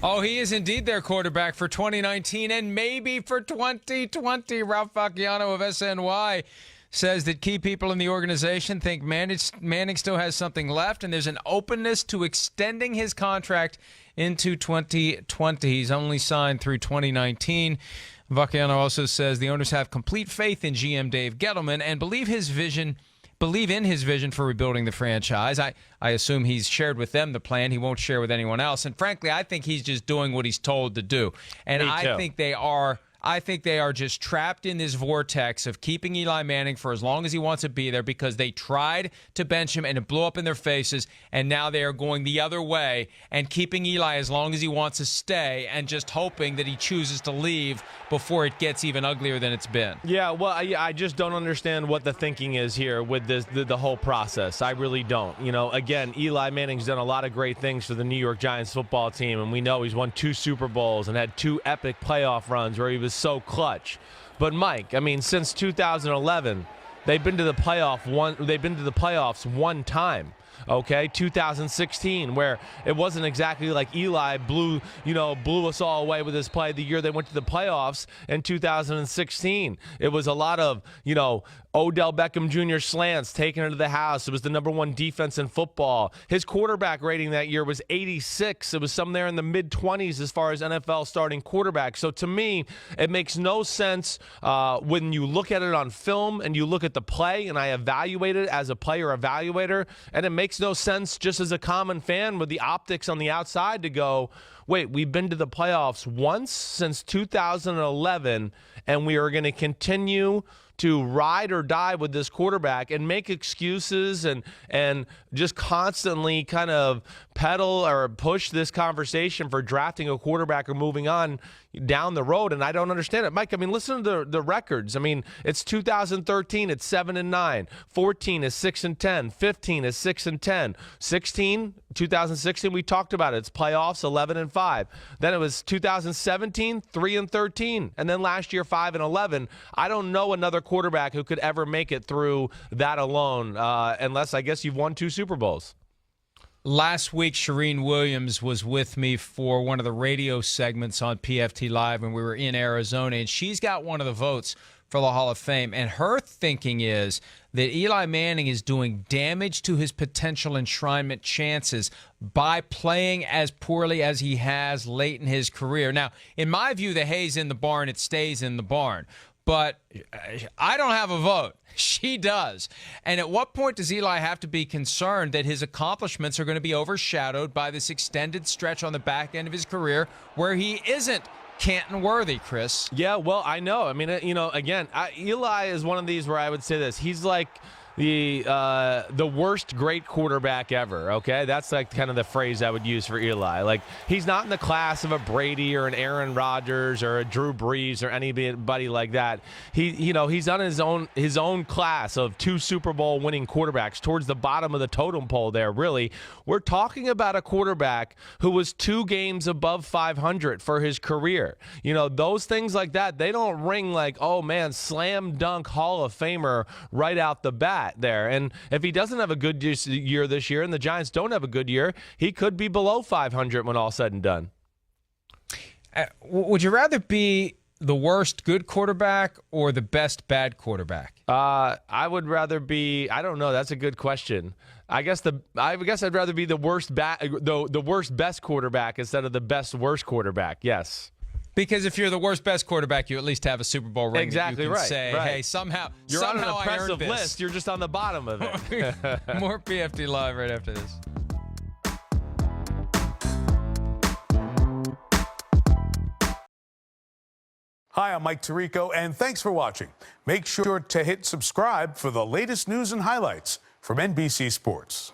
Oh, he is indeed their quarterback for 2019 and maybe for 2020. Ralph Facciano of SNY says that key people in the organization think Manning still has something left, and there's an openness to extending his contract into 2020. He's only signed through 2019. Facciano also says the owners have complete faith in GM Dave Gettleman and believe in his vision for rebuilding the franchise. I assume he's shared with them the plan. He won't share with anyone else. And frankly, I think he's just doing what he's told to do. And I think they are just trapped in this vortex of keeping Eli Manning for as long as he wants to be there because they tried to bench him and it blew up in their faces, and now they are going the other way and keeping Eli as long as he wants to stay and just hoping that he chooses to leave before it gets even uglier than it's been. Yeah, well, I just don't understand what the thinking is here with this the whole process. I really don't. You know, again, Eli Manning's done a lot of great things for the New York Giants football team, and we know he's won 2 Super Bowls and had 2 epic playoff runs where he was so clutch. But Mike, I mean, since 2011, they've been to the playoffs one time. Okay, 2016, where it wasn't exactly like Eli blew us all away with his play the year they went to the playoffs in 2016. It was a lot of, Odell Beckham Jr. slants taking it to the house. It was the #1 defense in football. His quarterback rating that year was 86. It was somewhere in the mid-20s as far as NFL starting quarterback. So to me, it makes no sense when you look at it on film and you look at the play, and I evaluate it as a player evaluator, and it makes no sense just as a common fan with the optics on the outside to go, wait, we've been to the playoffs once since 2011, and we are going to continue to ride or die with this quarterback and make excuses and just constantly kind of pedal or push this conversation for drafting a quarterback or moving on down the road, and I don't understand it. Mike, I mean, listen to the records. I mean, it's 2013, it's 7-9. 14 is 6-10. 15 is 6-10. 2016, we talked about it. It's playoffs, 11-5. Then it was 2017, 3-13, and then last year 5-11. I don't know another quarterback who could ever make it through that alone, unless I guess you've won 2 Super Bowls. Last week, Shireen Williams was with me for one of the radio segments on PFT Live when we were in Arizona, and she's got one of the votes for the Hall of Fame. And her thinking is that Eli Manning is doing damage to his potential enshrinement chances by playing as poorly as he has late in his career. Now, in my view, the hay's in the barn, it stays in the barn. But I don't have a vote. She does. And at what point does Eli have to be concerned that his accomplishments are going to be overshadowed by this extended stretch on the back end of his career where he isn't Canton-worthy, Chris? Yeah, well, I know. I mean, again, Eli is one of these where I would say this. He's like the worst great quarterback ever, okay? That's like kind of the phrase I would use for Eli. Like, he's not in the class of a Brady or an Aaron Rodgers or a Drew Brees or anybody like that. He's on his own class of 2 Super Bowl winning quarterbacks towards the bottom of the totem pole there, really. We're talking about a quarterback who was 2 games above 500 for his career. Those things like that, they don't ring like, oh man, slam dunk Hall of Famer right out the bat there. And if he doesn't have a good year this year and the Giants don't have a good year, he could be below 500 when all said and done. Would you rather be the worst good quarterback or the best bad quarterback? I would rather be, I don't know, that's a good question. I guess I'd rather be the worst best quarterback instead of the best worst quarterback. Yes. Because if you're the worst best quarterback, you at least have a Super Bowl ring. Exactly, that you can right. say, right. Hey, somehow you're on an I impressive earned this. list. You're just on the bottom of it. More PFT Live right after this. Hi, I'm Mike Tirico, and thanks for watching. Make sure to hit subscribe for the latest news and highlights from NBC Sports.